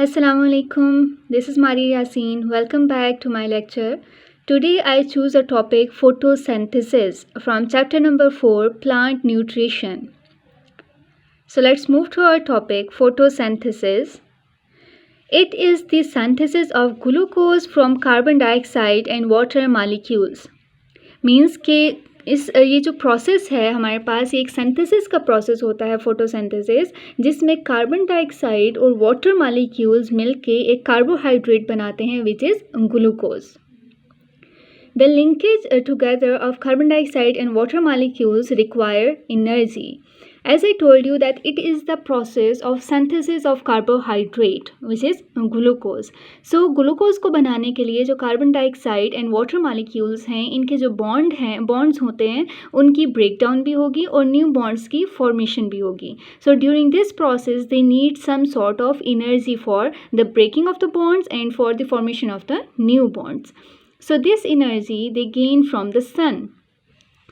Assalamu alaikum. This is Maria Yasin. Welcome back to my lecture. Today I choose a topic photosynthesis from chapter number 4 plant nutrition. So let's move to our topic photosynthesis. It is the synthesis of glucose from carbon dioxide and water molecules. Means के ये जो process है हमारे पास ये एक synthesis का process होता है फोटोसिंथेसिस, जिसमें कार्बन डाइऑक्साइड और वाटर मॉलिक्यूल्स मिलके एक कार्बोहाइड्रेट बनाते हैं which is glucose. The linkage together of carbon dioxide and water molecules require energy. As I told you that it is the process of synthesis of carbohydrate which is glucose. So glucose को बनाने के लिए जो carbon dioxide and water molecules हैं इनके जो bonds होते हैं उनकी ब्रेकडाउन भी होगी और न्यू बॉन्ड्स की फॉर्मेशन भी होगी. So during this process they need some sort of energy for the breaking of the bonds and for the formation of the new bonds. So this energy they gain from the sun.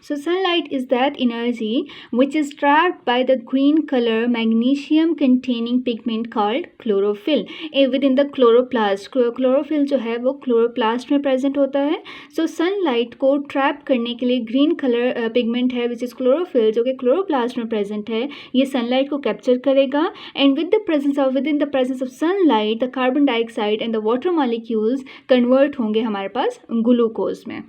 So sunlight is that energy which is trapped by the green color magnesium containing pigment called chlorophyll within the chloroplast. Chlorophyll जो है वो chloroplast में present होता है. So sunlight को trap करने के लिए green color pigment है which is chlorophyll जो कि chloroplast में present है, ये sunlight को capture करेगा and within the presence of sunlight the carbon dioxide and the water molecules convert होंगे हमारे पास glucose में.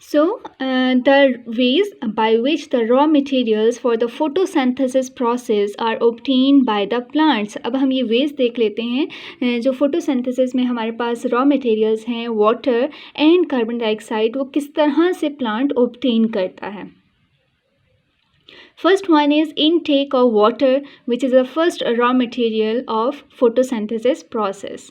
So, the ways by which the raw materials for the photosynthesis process are obtained by the plants. अब हम ये ways देख लेते हैं जो photosynthesis में हमारे पास raw materials हैं water and carbon dioxide वो किस तरह से plant obtain करता है. First one is intake of water which is the first raw material of photosynthesis process.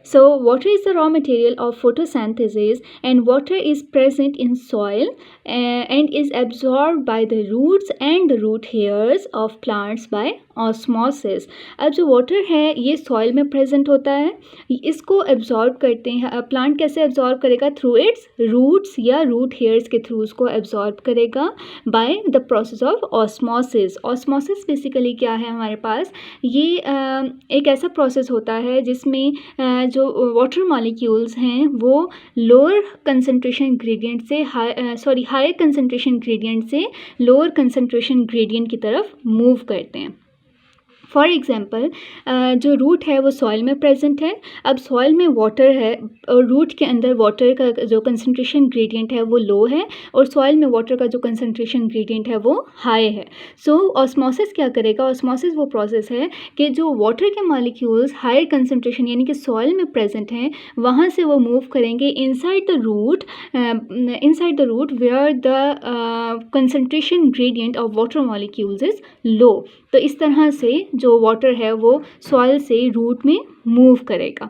So water is the raw material of photosynthesis and water is present in soil and is absorbed by the roots and the root hairs of plants by osmosis. अब जो water है ये soil में present होता है, इसको absorb करते हैं. plant कैसे absorb करेगा? Through its roots या root hairs के through उसको absorb करेगा by the process of osmosis. Osmosis basically क्या है हमारे पास? ये एक ऐसा process होता है जिसमें जो वाटर मॉलिक्यूल्स हैं वो लोअर कंसंट्रेशन ग्रेडियंट से हायर कंसंट्रेशन ग्रेडियंट से लोअर कंसंट्रेशन ग्रेडियंट की तरफ मूव करते हैं. फॉर एग्ज़ाम्पल जो रूट है वो सॉइल में प्रेजेंट है. अब सॉइल में वाटर है और रूट के अंदर वाटर का जो कंसंट्रेशन ग्रेडियंट है वो लो है और सॉइल में वाटर का जो कंसंट्रेशन ग्रेडियंट है वो हाई है. सो ऑस्मोसिस क्या करेगा? ऑस्मोसिस वो प्रोसेस है कि जो वाटर के मॉलिक्यूल्स हायर कंसंट्रेशन यानी कि सॉइल में प्रेजेंट हैं वहाँ से वो मूव करेंगे inside the root where the concentration gradient of water molecules is low. तो इस तरह से जो वाटर है वो सॉइल से रूट में मूव करेगा.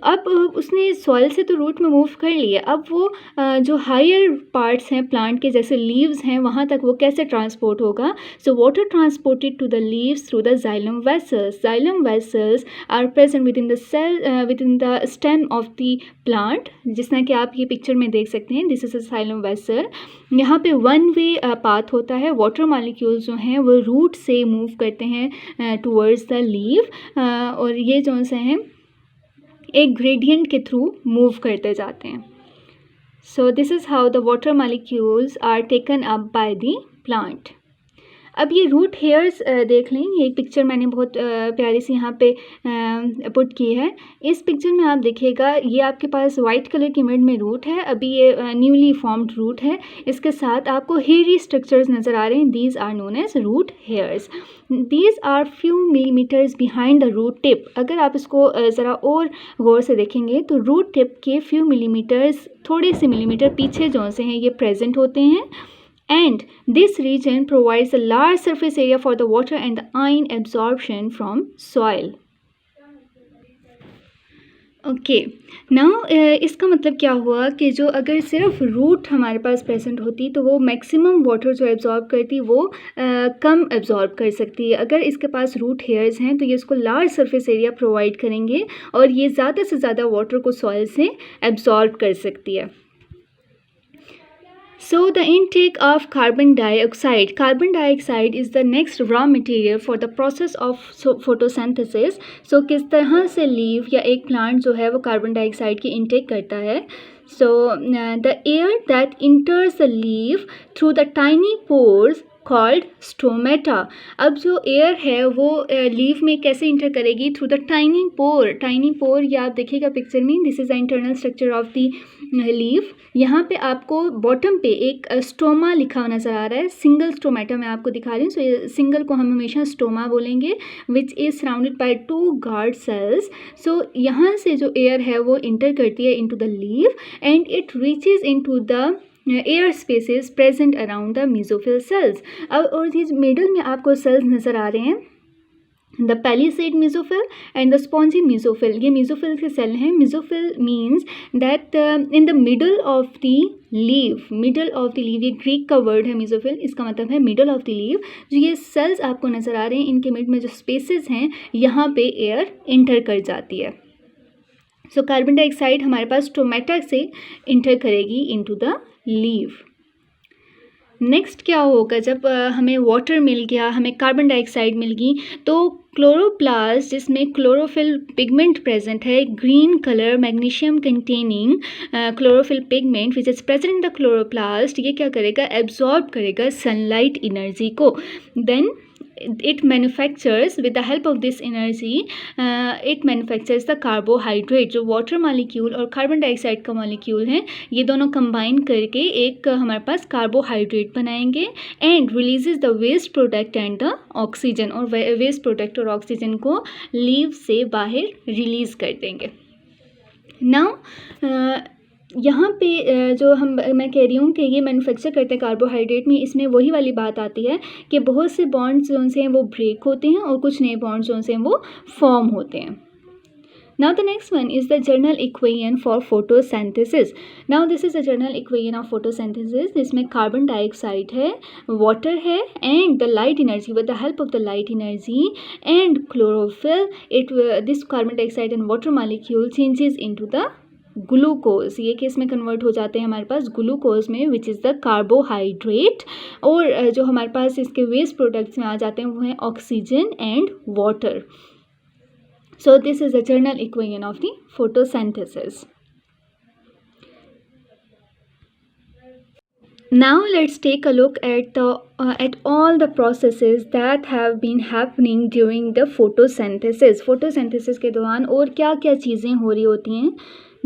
अब उसने सॉइल से तो रूट में मूव कर लिया, अब वो जो हायर पार्ट्स हैं प्लांट के जैसे लीव्स हैं वहाँ तक वो कैसे ट्रांसपोर्ट होगा? So water transported to the leaves through the xylem vessels. Xylem vessels are present within the stem of the plant, जिस तरह कि आप ये पिक्चर में देख सकते हैं. This is a xylem vessel. यहाँ पे वन वे पाथ होता है. वाटर मॉलिक्यूल्स जो हैं वो रूट से मूव करते हैं टूवर्ड्स द लीव और ये जो से हैं एक ग्रेडियंट के थ्रू मूव करते जाते हैं. So this is how the water molecules are taken up by the plant. अब ये रूट हेयर्स देख लें. ये एक पिक्चर मैंने बहुत प्यारी सी यहाँ पे पुट की है. इस पिक्चर में आप देखिएगा ये आपके पास वाइट कलर की मिड में रूट है. अभी ये न्यूली फॉर्म्ड रूट है. इसके साथ आपको हेयरी स्ट्रक्चर्स नज़र आ रहे हैं. These are known as root hairs. These are few millimetres behind the root tip. अगर आप इसको ज़रा और गौर से देखेंगे तो रूट टिप के फ्यू मिलीमीटर्स थोड़े से मिलीमीटर पीछे जो से हैं ये प्रेजेंट होते हैं. And this region provides a large surface area for the water and the ion absorption from soil. Okay now इसका मतलब क्या हुआ कि जो अगर सिर्फ रूट हमारे पास प्रेजेंट होती तो वो मैक्सिमम वाटर जो एब्जॉर्ब करती वो कम एब्जॉर्ब कर सकती है. अगर इसके पास रूट हेयर्स हैं तो ये इसको लार्ज सरफेस एरिया प्रोवाइड करेंगे और ये ज़्यादा से ज़्यादा वाटर को सॉइल से एब्जॉर्ब कर सकती है. So the intake of carbon dioxide. Carbon dioxide is the next raw material for the process of photosynthesis. So किस तरह से लीव या एक प्लांट जो है वो कार्बन डाइऑक्साइड की इंटेक करता है. So the air that enters the leaf through the tiny pores called stomata. अब जो एयर है वो लीफ में कैसे इंटर करेगी? Through the tiny pore. Tiny pore या आप देखिएगा पिक्चर में, this is the internal structure of the leaf. यहाँ पे आपको बॉटम पे एक स्टोमा लिखा हुआ नज़र आ रहा है. सिंगल स्टोमेटा मैं आपको दिखा रही हूँ. सो सिंगल को हम हमेशा स्टोमा बोलेंगे, which is surrounded by 2 guard cells. So यहाँ से जो एयर है वो इंटर करती है into the leaf and it reaches into the air spaces present around the mesophyll cells. अब और चीज़ मिडल में आपको सेल्स नज़र आ रहे हैं, the palisade mesophyll and the spongy mesophyll. ये मेसोफिल के सेल हैं. Mesophyll means that in the middle of the leave. Middle of the leave, ये ग्रीक का वर्ड है मेसोफिल, इसका मतलब है मिडल ऑफ द लीव. जो ये सेल्स आपको नज़र आ रहे हैं, इनके मिड में जो स्पेसेस हैं यहाँ पे एयर इंटर कर जाती है. सो कार्बन डाइऑक्साइड हमारे पास स्टोमेटा से इंटर करेगी इनटू द लीव. नेक्स्ट क्या होगा? जब हमें वाटर मिल गया, हमें कार्बन डाइऑक्साइड मिल गई, तो क्लोरोप्लास्ट जिसमें क्लोरोफिल पिगमेंट प्रेजेंट है, green colour magnesium containing chlorophyll pigment which is present in the chloroplast, ये क्या करेगा? एब्जॉर्ब करेगा सनलाइट एनर्जी को. Then it manufactures with the help of this energy it manufactures the carbohydrate. जो water molecule और carbon dioxide का molecule है, ये दोनों कंबाइन करके एक हमारे पास कार्बोहाइड्रेट बनाएंगे and releases the waste product and the oxygen. और वेस्ट प्रोडक्ट और ऑक्सीजन को लीव से बाहर रिलीज कर देंगे. नाउ यहाँ पे जो मैं कह रही हूँ कि ये मैन्युफैक्चर करते हैं कार्बोहाइड्रेट में, इसमें वही वाली बात आती है कि बहुत से बॉन्ड्स जो हैं वो ब्रेक होते हैं और कुछ नए बॉन्ड्स जो हैं वो फॉर्म होते हैं. Now the next one is the general equation for photosynthesis. Now this is the general equation of photosynthesis. जिसमें कार्बन डाइऑक्साइड है, वाटर है and the light energy. With the help of the light energy and chlorophyll, this carbon dioxide and water molecule changes into the glucose. ये case में convert हो जाते हैं हमारे पास glucose में, विच इज़ द कार्बोहाइड्रेट. और जो हमारे पास इसके वेस्ट प्रोडक्ट्स में आ जाते हैं वो हैं oxygen and water. So this is the general equation of the photosynthesis. Now let's take a look at all the processes that have been happening during the photosynthesis. Photosynthesis के दौरान और क्या क्या चीज़ें हो रही होती हैं.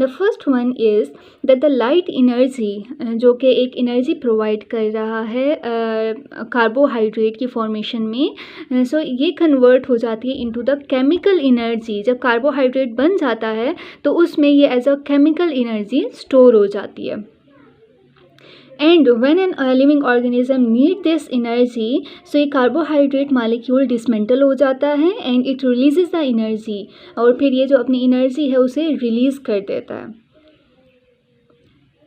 The first one is that the light energy जो कि एक एनर्जी प्रोवाइड कर रहा है कार्बोहाइड्रेट की फॉर्मेशन में, सो ये कन्वर्ट हो जाती है इनटू द केमिकल एनर्जी. जब कार्बोहाइड्रेट बन जाता है तो उसमें ये as a chemical energy store हो जाती है. And when an living organism need this energy, so ये कार्बोहाइड्रेट मॉलिक्यूल डिसमेंटल हो जाता है and it releases the energy. और फिर ये जो अपनी एनर्जी है उसे रिलीज कर देता है.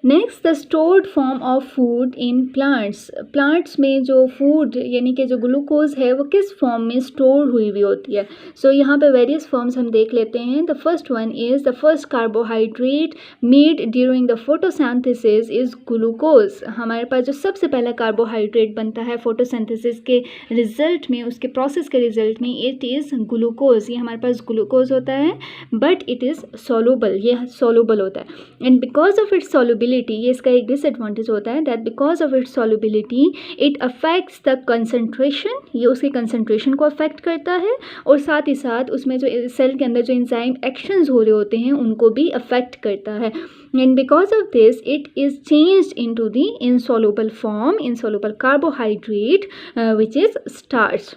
Next the stored form of food in plants. Plants में जो फूड यानी कि जो ग्लूकोज है वो किस फॉर्म में स्टोर हुई हुई होती है. सो यहाँ पे वेरियस फॉर्म्स हम देख लेते हैं. The first one is the first carbohydrate made during the photosynthesis is glucose. हमारे पास जो सबसे पहला कार्बोहाइड्रेट बनता है फोटोसिंथेसिस के रिजल्ट में, उसके प्रोसेस के रिजल्ट में, इट इज़ ग्लूकोज. ये हमारे पास ग्लूकोज होता है बट इट इज़ सॉल्युबल, ये सॉल्युबल होता है. And because of its solubility, ये इसका एक डिसएडवांटेज होता है, that because of its solubility it affects the concentration. ये उसके कंसंट्रेशन को अफेक्ट करता है और साथ ही साथ उसमें जो सेल के अंदर जो एंजाइम एक्शंस हो रहे होते हैं उनको भी अफेक्ट करता है. And because of this it is changed into the insoluble form, insoluble carbohydrate which is starch.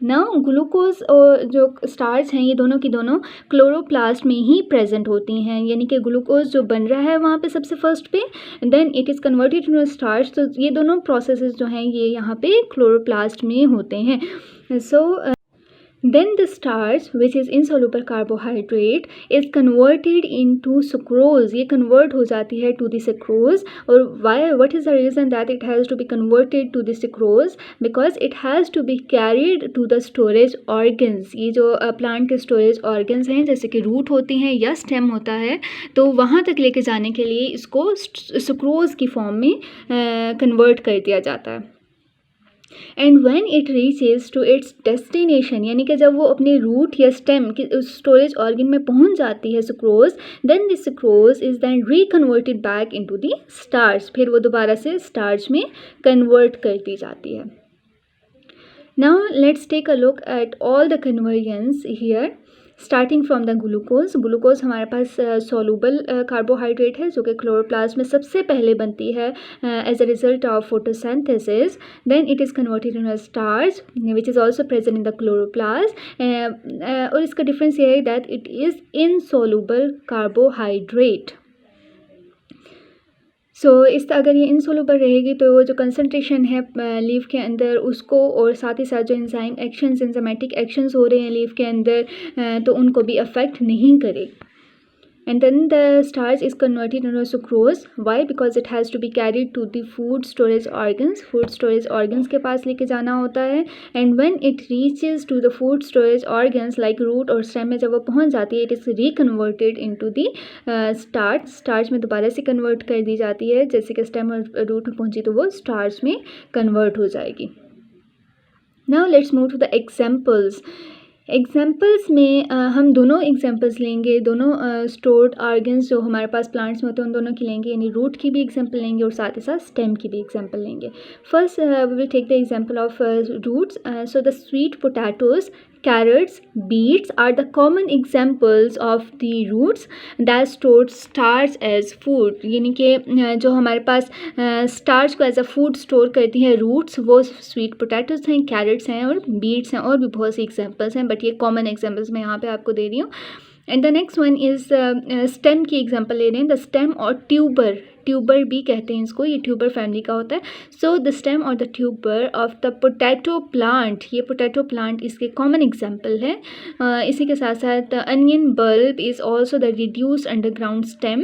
Now glucose और जो स्टार्च हैं ये दोनों की दोनों क्लोरोप्लास्ट में ही प्रेजेंट होती हैं. यानी कि ग्लूकोज जो बन रहा है वहाँ पे सबसे फर्स्ट पे, then it is converted to starch. तो ये दोनों प्रोसेसेस जो हैं ये यहाँ पे क्लोरोप्लास्ट में होते हैं. सो then the starch which is insoluble carbohydrate is converted into sucrose. ये convert हो जाती है to the sucrose. और why, what is the reason that it has to be converted to the sucrose? Because it has to be carried to the storage organs. ये जो plant के storage organs हैं जैसे कि root होती हैं या stem होता है, तो वहाँ तक लेके जाने के लिए इसको sucrose की form में convert कर दिया जाता है. And when it reaches to its destination, यानी कि जब वो अपने रूट या स्टेम की स्टोरेज ऑर्गन में पहुंच जाती है sucrose, then this sucrose is then reconverted back into the starch. फिर वो दोबारा से स्टार्च में कन्वर्ट कर दी जाती है. Now let's take a look at all the conversions here. Starting from the glucose हमारे पास सोलूबल कार्बोहाइड्रेट है जो कि क्लोरोप्लास्ट में सबसे पहले बनती है as a result of photosynthesis. Then it is converted in a starch which is also present in the chloroplast. और इसका डिफरेंस ये है that it is insoluble carbohydrate. So इस अगर ये इनसोलूबल रहेगी तो वो जो कंसनट्रेशन है लीफ के अंदर उसको, और साथ ही साथ जो एंजाइम एक्शंस एंजाइमेटिक एक्शंस हो रहे हैं लीफ के अंदर तो उनको भी अफेक्ट नहीं करे. And then the starch is converted into sucrose. Why? Because it has to be carried to the food storage organs. Food storage organs के पास लेके जाना होता है. And when it reaches to the food storage organs like root और stem में जब वो पहुंच जाती है, it is reconverted into the starch. Starch में दोबारा से convert कर दी जाती है. जैसे कि stem और root में पहुंची तो वो starch में convert हो जाएगी. Now let's move to the examples. Examples में हम दोनों एग्जाम्पल्स लेंगे, दोनों स्टोर्ड ऑर्गन्स जो हमारे पास प्लांट्स में होते हैं उन दोनों की लेंगे, यानी रूट की भी एग्जाम्पल लेंगे और साथ ही साथ स्टेम की भी एग्जाम्पल लेंगे. First we will take the example of roots. So the sweet potatoes, carrots, beets are the common examples of the roots that store starch as food. यानी कि जो हमारे पास starch को एज अ फूड स्टोर करती हैं roots, वो sweet potatoes हैं, crates हैं और बीट्स हैं, और भी बहुत सी एग्जांपल्स हैं, बट ये कॉमन एग्जांपल्स मैं यहाँ पे आपको दे रही हूँ. And the next one is stem की एग्जांपल ले रहे हैं. द स्टेम और ट्यूबर भी कहते हैं इसको, ये ट्यूबर फैमिली का होता है. सो द स्टेम और the tuber of the potato plant, ये पोटैटो प्लांट इसके कॉमन एग्जांपल है. इसी के साथ साथ onion bulb is also the reduced underground stem.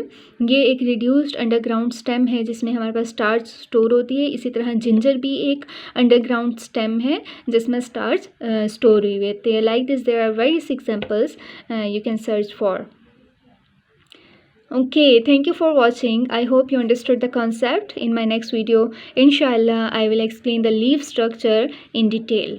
ये एक रिड्यूस्ड अंडरग्राउंड स्टेम है जिसमें हमारे पास स्टार्च स्टोर होती है. इसी तरह जिंजर भी एक अंडरग्राउंड स्टेम है जिसमें स्टार्च स्टोर हुई होती है. Like this there are various examples you can search for. Okay, thank you for watching. I hope you understood the concept. In my next video, inshallah, I will explain the leaf structure in detail.